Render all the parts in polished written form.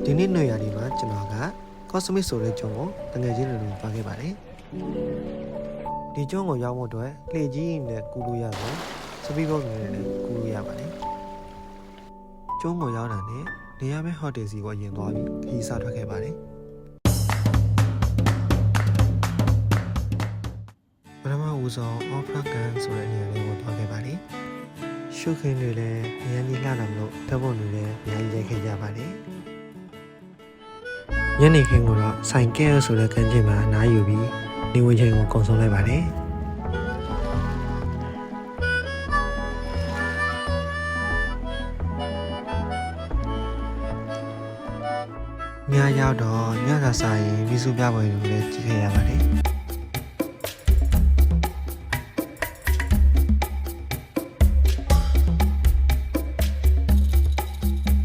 ဒီနေ့ຫນွေရာဒီမှာကျွန်တော်က Cosmic ဆိုတဲ့ကျွန်းကိုတငယ်ချင်းတွေလိုသွားခဲ့ပါတယ်ဒီကျွန်းကိုရောက်ဖို့အတွက်လှေကြီးနဲ့ကူလို့ရတော့စပီးဘောနဲ့လည်းကူလို့ရပါတယ်ကျွန်းကိုရောက်တာနဲ့နေရာမဲ့ဟိုတယ်စီကိုအရင်သွားပြီးခီးစားထွက်ခဲ့ပါတယ်ပထမဦးဆုံး Opera Gun ဆိုတဲ့နေရာလေးကိုသွားခဲ့ပါတယ်ရှုခင်းတွေလည်းအများကြီးလှလာမလို့ဓာတ်ပုံတွေလည်းအများကြီးရိုက်ခဲ့ကြပါတယ်ညနေခင်းကတော့ဆိုင်ကဲဆိုတဲ့ကမ်းခြေမှာအနားယူပြီးနေဝင်ချိန်ကိုကုန်ဆုံးလိုက်ပါတယ်ညရောက်တော့ညစာစားရင်မိစုပြပွဲတွေလည်းကြည့်ခဲ့ရပါတယ်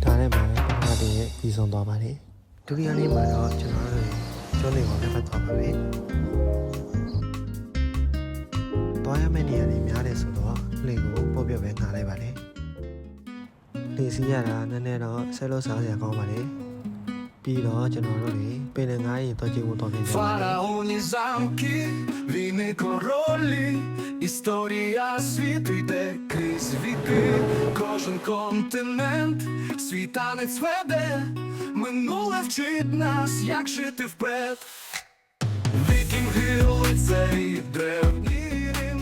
ဒါနဲ့မှပထမတည်းရဲ့ပြီးဆုံးသွားပါတယ်ဒုတိယနေ့မှာတော့ကျွန်တော်တို့ကျွန်းတွေကိုလက်ဖက်သွားပါပဲသွားရမယ့်နေရာတွေများတယ်ဆိုတော့လှေကိုပို့ပြပဲငှားလိုက်ပါတယ်လှေစီးရတာနည်းနည်းတော့ဆဲလို့စားစရာကောင်းပါတယ်ပြီးတော့ကျွန်တော်တို့တွေပင်လယ်ငါးရင်သွားကြည့်ဖို့တော့ပြင်ကြပါတယ် Фараони замки, війни королі, історія світу йде крізь віки, кожен континент свій танець веде, минуле вчить нас, як жити вперед. Вікінги, лицарі, древній Рим,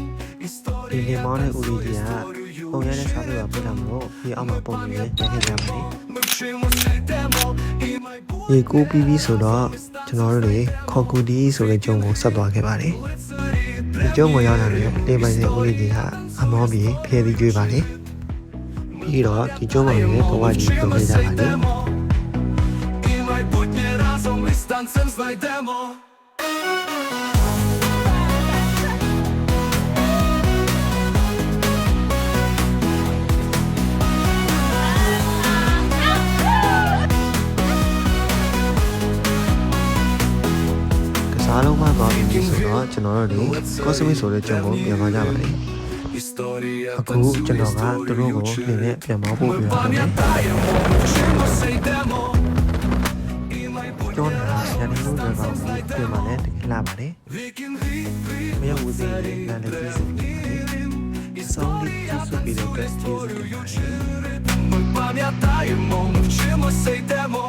ဒီလင် історія မောင်းတဲ့ဦးလေးကြီးက історію ပုံရတဲ့စားပြပါပြတာမလို့ဒီအောက်မှာပုံပြီးရိုက်ခဲ့ကြပါတယ် ми вчимося, йдемо, і майбутнє ရေကူးပြီးပြီဆိုတော့ကျွန်တော်တို့တွေခေါ်ကူဒီဆိုတဲ့ကျုံကိုဆက်သွားခဲ့ပါတယ်ဒီကျုံကိုရောက်လာတဲ့လေပိုင်တဲ့ဦးလေးကြီးကအမောပြီးဖျဲပြီးကြွေးပါတယ်ပြီးတော့ဒီကျုံမှာလည်းဘဝကြီးပြင်ခဲ့ကြပါတယ် і майбутнє разом із танцем знайдемо. ။စားလုံးမှသွားပြီးဆိုတော့ကျွန်တော်တို့တွေ Cosmic ဆိုတဲ့ကျုံကိုပြန်သွားကြပါတယ်။ Історія အခုကျွန်တော်ကသူတို့ကိုနေနဲ့ပြန်မောဖို့ပြောပါတယ် пам'ятаємо, вчимося, йдемо, і майбутнє ကျွန်းကရန်ကုန်လိုကောင်ပြီးပြန်มาလည်းတကယ်လာပါတယ် вікінги, ။မရောက်ဘူးသေးတယ်နားလည်းပြီးစီ။စောင်းလေးကျုပ်စုပြီးတော့တက်ကျေးဇူးတင်ပါတယ် ми пам'ятаємо, ми вчимося, йдемо.